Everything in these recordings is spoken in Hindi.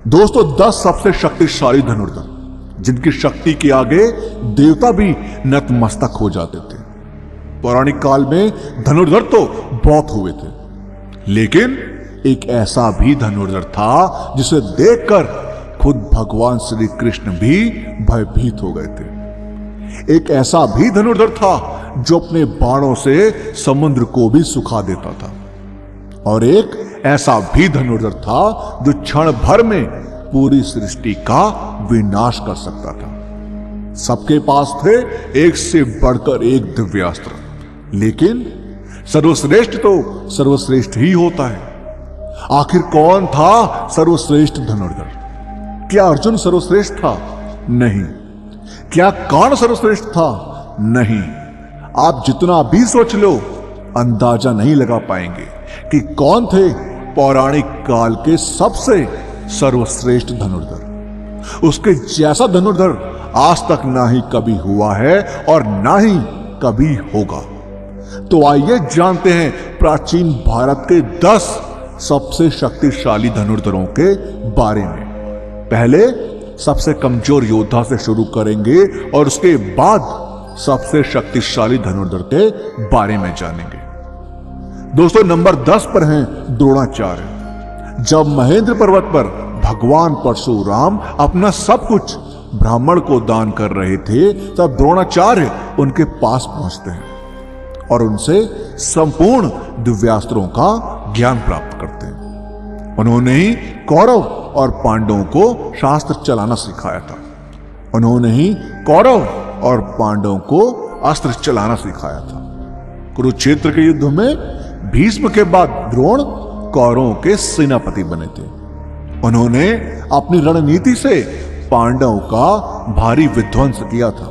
दोस्तों 10 सबसे शक्तिशाली धनुर्धर जिनकी शक्ति के आगे देवता भी नतमस्तक हो जाते थे। पौराणिक काल में धनुर्धर तो बहुत हुए थे, लेकिन एक ऐसा भी धनुर्धर था जिसे देखकर खुद भगवान श्री कृष्ण भी भयभीत हो गए थे। एक ऐसा भी धनुर्धर था जो अपने बाणों से समुद्र को भी सुखा देता था, और एक ऐसा भी धनुर्धर था जो क्षण भर में पूरी सृष्टि का विनाश कर सकता था। सबके पास थे एक से बढ़कर एक दिव्यास्त्र, लेकिन सर्वश्रेष्ठ तो सर्वश्रेष्ठ ही होता है। आखिर कौन था सर्वश्रेष्ठ धनुर्धर? क्या अर्जुन सर्वश्रेष्ठ था? नहीं। क्या कर्ण सर्वश्रेष्ठ था? नहीं। आप जितना भी सोच लो, अंदाजा नहीं लगा पाएंगे कि कौन थे पौराणिक काल के सबसे सर्वश्रेष्ठ धनुर्धर। उसके जैसा धनुर्धर आज तक ना ही कभी हुआ है और ना ही कभी होगा। तो आइए जानते हैं प्राचीन भारत के 10 सबसे शक्तिशाली धनुर्धरों के बारे में। पहले सबसे कमजोर योद्धा से शुरू करेंगे और उसके बाद सबसे शक्तिशाली धनुर्धर के बारे में जानेंगे। दोस्तों नंबर 10 पर हैं द्रोणाचार्य। जब महेंद्र पर्वत पर भगवान परशुराम अपना सब कुछ ब्राह्मण को दान कर रहे थे, तब द्रोणाचार्य उनके पास पहुंचते हैं और उनसे संपूर्ण दिव्यास्त्रों का ज्ञान प्राप्त करते हैं। उन्होंने ही कौरव और पांडवों को शास्त्र चलाना सिखाया था। उन्होंने ही कौरव और पांडवों को अस्त्र चलाना सिखाया था। कुरुक्षेत्र के युद्ध में भीष्म के बाद द्रोण कौरवों के सेनापति बने थे। उन्होंने अपनी रणनीति से पांडवों का भारी विध्वंस किया था।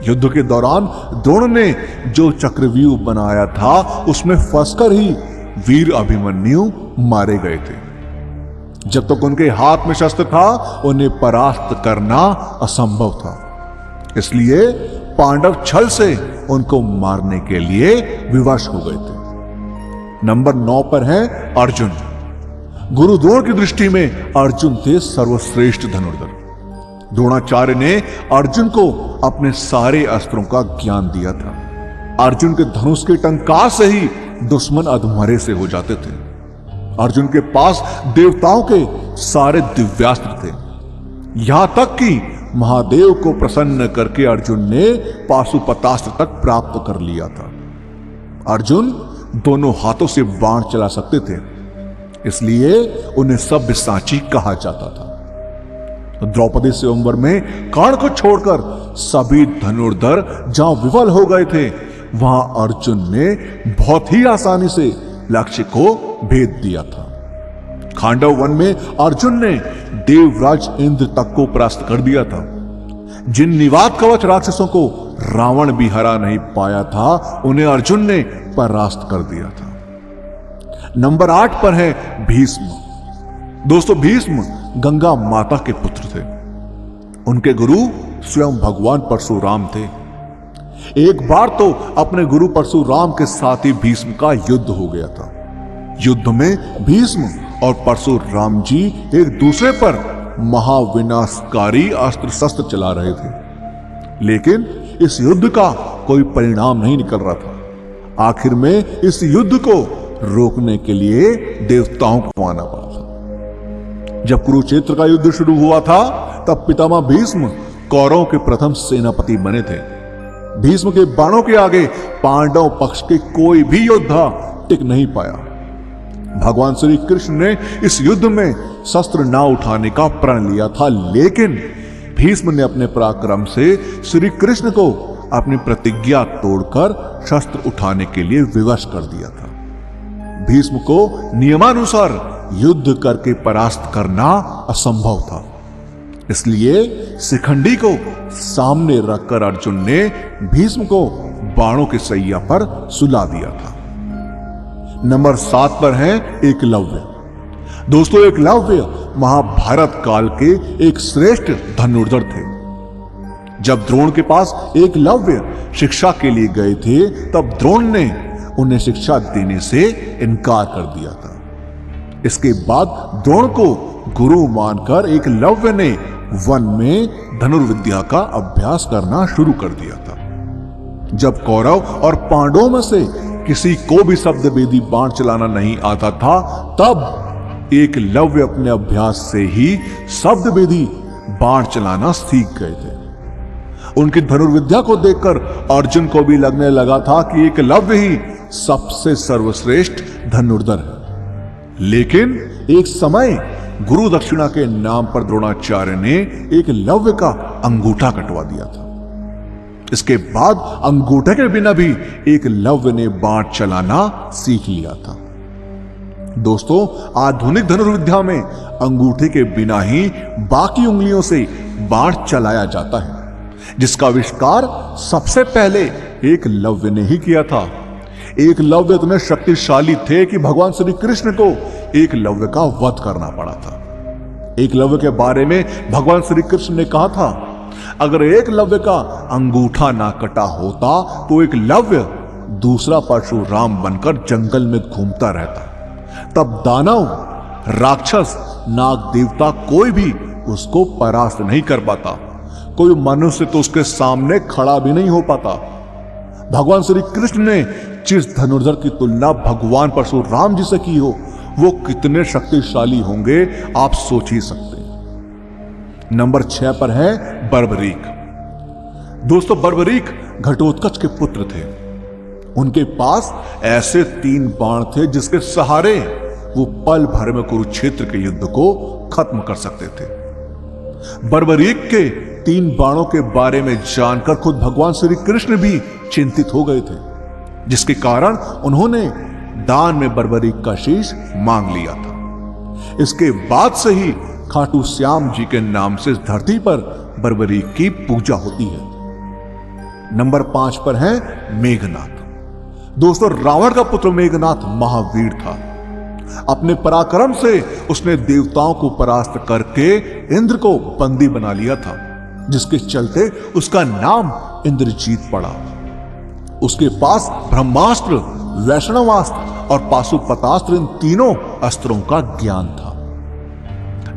युद्ध के दौरान द्रोण ने जो चक्रव्यूह बनाया था, उसमें फंसकर ही वीर अभिमन्यु मारे गए थे। जब तक उनके हाथ में शस्त्र था, उन्हें परास्त करना असंभव था। इसलिए पांडव छल से उनको मारने के लिए विवश हो गए थे। नंबर 9 पर है अर्जुन। गुरु द्रोण की दृष्टि में अर्जुन थे सर्वश्रेष्ठ धनुर्धर। द्रोणाचार्य ने अर्जुन को अपने सारे अस्त्रों का ज्ञान दिया था। अर्जुन के धनुष के टंकार से ही दुश्मन अधमरे से हो जाते थे। अर्जुन के पास देवताओं के सारे दिव्यास्त्र थे। यहां तक कि महादेव को प्रसन्न करके अर्जुन ने पाशुपतास्त्र तक प्राप्त कर लिया था। अर्जुन दोनों हाथों से बाण चला सकते थे, इसलिए उन्हें सब्यसाची कहा जाता था। द्रौपदी स्वयंवर में कर्ण को छोड़कर सभी धनुर्धर जहां विफल हो गए थे, वहां अर्जुन ने बहुत ही आसानी से लक्ष्य को भेद दिया था। खांडव वन में अर्जुन ने देवराज इंद्र तक को परास्त कर दिया था। जिन निवात कवच राक्षसों को रावण भी हरा नहीं पाया था, उन्हें अर्जुन ने परास्त कर दिया था। नंबर 8 पर है भीष्म। दोस्तों भीष्म गंगा माता के पुत्र थे। उनके गुरु स्वयं भगवान परशुराम थे। एक बार तो अपने गुरु परशुराम के साथ ही भीष्म का युद्ध हो गया था। युद्ध में भीष्म और परशुराम जी एक दूसरे पर महाविनाशकारी अस्त्र शस्त्र चला रहे थे, लेकिन इस युद्ध का कोई परिणाम नहीं निकल रहा था। आखिर में इस युद्ध को रोकने के लिए देवताओं को आना पड़ा था। जब कुरुक्षेत्र का युद्ध शुरू हुआ था, तब पितामह भीष्म कौरवों के प्रथम सेनापति बने थे। भीष्म के बाणों के आगे पांडव पक्ष के कोई भी योद्धा टिक नहीं पाया। भगवान श्री कृष्ण ने इस युद्ध में शस्त्र ना उठाने का प्रण लिया था, लेकिन भीष्म ने अपने पराक्रम से श्री कृष्ण को अपनी प्रतिज्ञा तोड़कर शस्त्र उठाने के लिए विवश कर दिया था। भीष्म को नियमानुसार युद्ध करके परास्त करना असंभव था, इसलिए शिखंडी को सामने रखकर अर्जुन ने भीष्म को बाणों के सैया पर सुला दिया था। नंबर 7 पर है एकलव्य। दोस्तों एकलव्य महाभारत काल के एक श्रेष्ठ धनुर्धर थे। जब द्रोण के पास एकलव्य शिक्षा के लिए गए थे, तब द्रोण ने उन्हें शिक्षा देने से इनकार कर दिया था। इसके बाद द्रोण को गुरु मानकर एकलव्य ने वन में धनुर्विद्या का अभ्यास करना शुरू कर दिया था। जब कौरव और पांडवों में से किसी को भी शब्दभेदी बाण चलाना नहीं आता था, तब एकलव्य अपने अभ्यास से ही शब्दभेदी बाण चलाना सीख गए थे। उनकी धनुर्विद्या को देखकर अर्जुन को भी लगने लगा था कि एकलव्य ही सबसे सर्वश्रेष्ठ धनुर्धर है। लेकिन एक समय गुरु दक्षिणा के नाम पर द्रोणाचार्य ने एकलव्य का अंगूठा कटवा दिया था। इसके बाद अंगूठे के बिना भी एकलव्य ने बाण चलाना सीख लिया था। दोस्तों, आधुनिक धनुर्विद्या में अंगूठे के बिना ही बाकी उंगलियों से बाण चलाया जाता है, जिसका आविष्कार सबसे पहले एकलव्य ने ही किया था। एकलव्य इतने शक्तिशाली थे कि भगवान श्री कृष्ण को एकलव्य का वध करना पड़ा था। एकलव्य के बारे में भगवान श्री कृष्ण ने कहा था, अगर एकलव्य का अंगूठा ना कटा होता तो एकलव्य दूसरा परशुराम बनकर जंगल में घूमता रहता। तब दानव, राक्षस, नाग देवता कोई भी उसको परास्त नहीं कर पाता। कोई मनुष्य तो उसके सामने खड़ा भी नहीं हो पाता। भगवान श्री कृष्ण ने जिस धनुर्धर की तुलना भगवान परशुराम जी से की हो, वो कितने शक्तिशाली होंगे आप सोच ही सकते हैं। नंबर 6 पर है बर्बरीक। दोस्तों, बर्बरीक घटोत्कच के पुत्र थे। उनके पास ऐसे 3 बाण थे जिसके सहारे वो पल भर में कुरुक्षेत्र के युद्ध को खत्म कर सकते थे। बर्बरीक के 3 बाणों के बारे में जानकर खुद भगवान श्री कृष्ण भी चिंतित हो गए थे, जिसके कारण उन्होंने दान में बर्बरीक का शीश मांग लिया था। इसके बाद से ही खाटू श्याम जी के नाम से इस धरती पर बर्बरीक की पूजा होती है। नंबर 5 पर है मेघनाथ। दोस्तों, रावण का पुत्र मेघनाथ महावीर था। अपने पराक्रम से उसने देवताओं को परास्त करके इंद्र को बंदी बना लिया था, जिसके चलते उसका नाम इंद्रजीत पड़ा। उसके पास ब्रह्मास्त्र, वैष्णवास्त्र और पाशुपतास्त्र, इन तीनों अस्त्रों का ज्ञान था।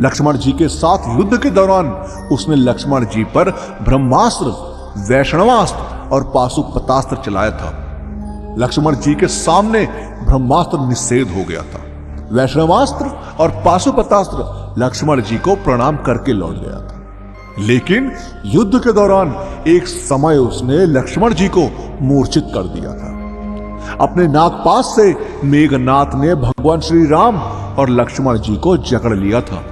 लक्ष्मण जी के साथ युद्ध के दौरान उसने लक्ष्मण जी पर ब्रह्मास्त्र, वैष्णवास्त्र और पाशुपतास्त्र चलाया था। लक्ष्मण जी के सामने ब्रह्मास्त्र निषेध हो गया था। वैष्णवास्त्र और पाशुपतास्त्र लक्ष्मण जी को प्रणाम करके लौट गया था। लेकिन युद्ध के दौरान एक समय उसने लक्ष्मण जी को मूर्छित कर दिया था। अपने नागपाश से मेघनाथ ने भगवान श्री राम और लक्ष्मण जी को जकड़ लिया था।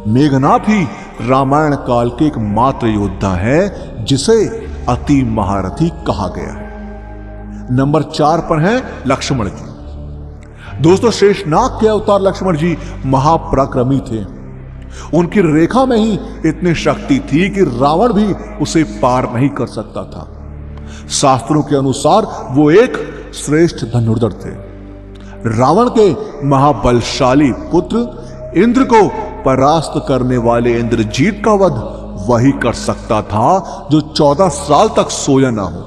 मेघनाथ ही रामायण काल के एकमात्र योद्धा है जिसे अति महारथी कहा गया है। नंबर 4 पर है लक्ष्मण जी। दोस्तों, शेषनाग के अवतार लक्ष्मण जी महापराक्रमी थे। उनकी रेखा में ही इतनी शक्ति थी कि रावण भी उसे पार नहीं कर सकता था। शास्त्रों के अनुसार वो एक श्रेष्ठ धनुर्धर थे। रावण के महाबलशाली पुत्र इंद्र को परास्त करने वाले इंद्रजीत का वध वही कर सकता था जो 14 साल तक सोया ना हो,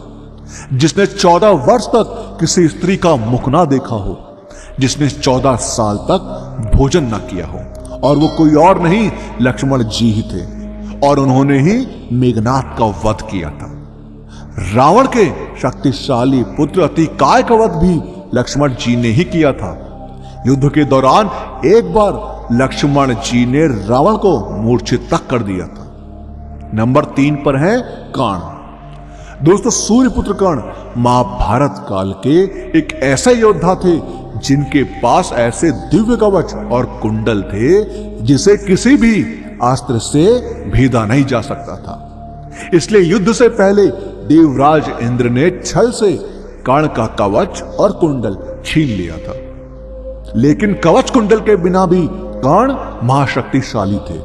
जिसने 14 वर्ष तक किसी स्त्री का मुख ना देखा हो, जिसने 14 साल तक भोजन ना किया हो, और वो कोई और नहीं लक्ष्मण जी ही थे। और उन्होंने ही मेघनाथ का वध किया था। रावण के शक्तिशाली पुत्र अतिकाय का वध भी लक्ष्मण जी ने ही किया था। युद्ध के दौरान एक बार लक्ष्मण जी ने रावण को मूर्छित तक कर दिया था। नंबर 3 पर है कर्ण। दोस्तों, सूर्यपुत्र कर्ण महाभारत काल के एक ऐसे योद्धा थे जिनके पास ऐसे दिव्य कवच और कुंडल थे जिसे किसी भी अस्त्र से भेदा नहीं जा सकता था। इसलिए युद्ध से पहले देवराज इंद्र ने छल से कर्ण का कवच और कुंडल छीन लिया था। लेकिन कवच कुंडल के बिना भी कर्ण महाशक्तिशाली थे।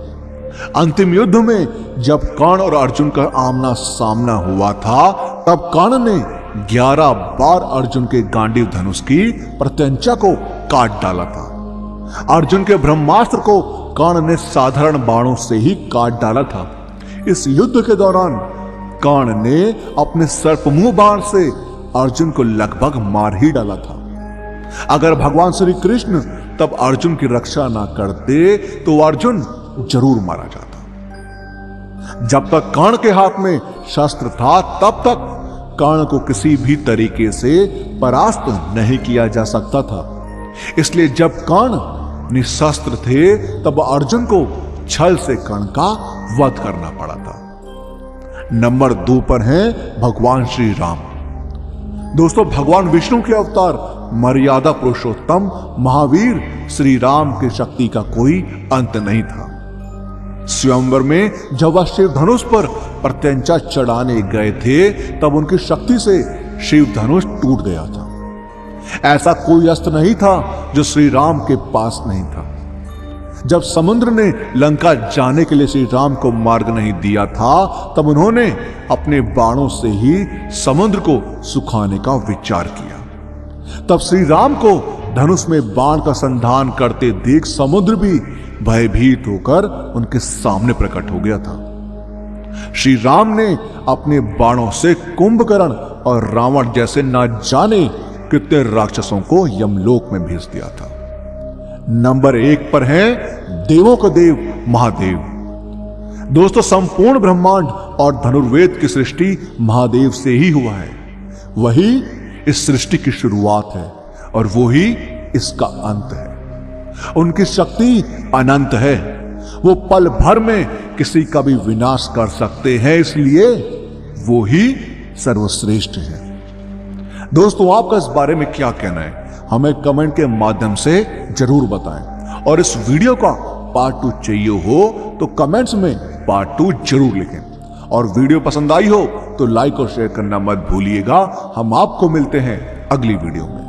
अंतिम युद्ध में जब कर्ण और अर्जुन का आमना सामना हुआ था, तब कर्ण ने 11 बार अर्जुन के गांडीव धनुष की प्रत्यंचा को काट डाला था। अर्जुन के ब्रह्मास्त्र को कर्ण ने साधारण बाणों से ही काट डाला था। इस युद्ध के दौरान कर्ण ने अपने सर्पमुंह बाण से अर्जुन को लगभग मार ही डाला था। अगर भगवान श्री कृष्ण तब अर्जुन की रक्षा ना करते तो अर्जुन जरूर मारा जाता। जब तक कर्ण के हाथ में शस्त्र था तब तक कर्ण को किसी भी तरीके से परास्त नहीं किया जा सकता था। इसलिए जब कर्ण निशस्त्र थे तब अर्जुन को छल से कर्ण का वध करना पड़ा था। नंबर 2 पर हैं भगवान श्री राम। दोस्तों, भगवान विष्णु के अवतार मर्यादा पुरुषोत्तम महावीर श्री राम की शक्ति का कोई अंत नहीं था। स्वयंवर में जब वह शिव धनुष पर प्रत्यंचा चढ़ाने गए थे तब उनकी शक्ति से शिव धनुष टूट गया था। ऐसा कोई अस्त्र नहीं था जो श्री राम के पास नहीं था। जब समुद्र ने लंका जाने के लिए श्री राम को मार्ग नहीं दिया था तब उन्होंने अपने बाणों से ही समुद्र को सुखाने का विचार किया। तब श्री राम को धनुष में बाण का संधान करते देख समुद्र भी भयभीत होकर उनके सामने प्रकट हो गया था। श्री राम ने अपने बाणों से कुंभकर्ण और रावण जैसे ना जाने कितने राक्षसों को यमलोक में भेज दिया था। नंबर 1 पर है देवों का देव महादेव। दोस्तों, संपूर्ण ब्रह्मांड और धनुर्वेद की सृष्टि महादेव से ही हुआ है। वही इस सृष्टि की शुरुआत है और वो ही इसका अंत है। उनकी शक्ति अनंत है। वो पल भर में किसी का भी विनाश कर सकते हैं, इसलिए वो ही सर्वश्रेष्ठ है। दोस्तों, आपका इस बारे में क्या कहना है हमें कमेंट के माध्यम से जरूर बताएं। और इस वीडियो का पार्ट 2 चाहिए हो तो कमेंट्स में पार्ट 2 जरूर लिखें। और वीडियो पसंद आई हो तो लाइक और शेयर करना मत भूलिएगा। हम आपको मिलते हैं अगली वीडियो में।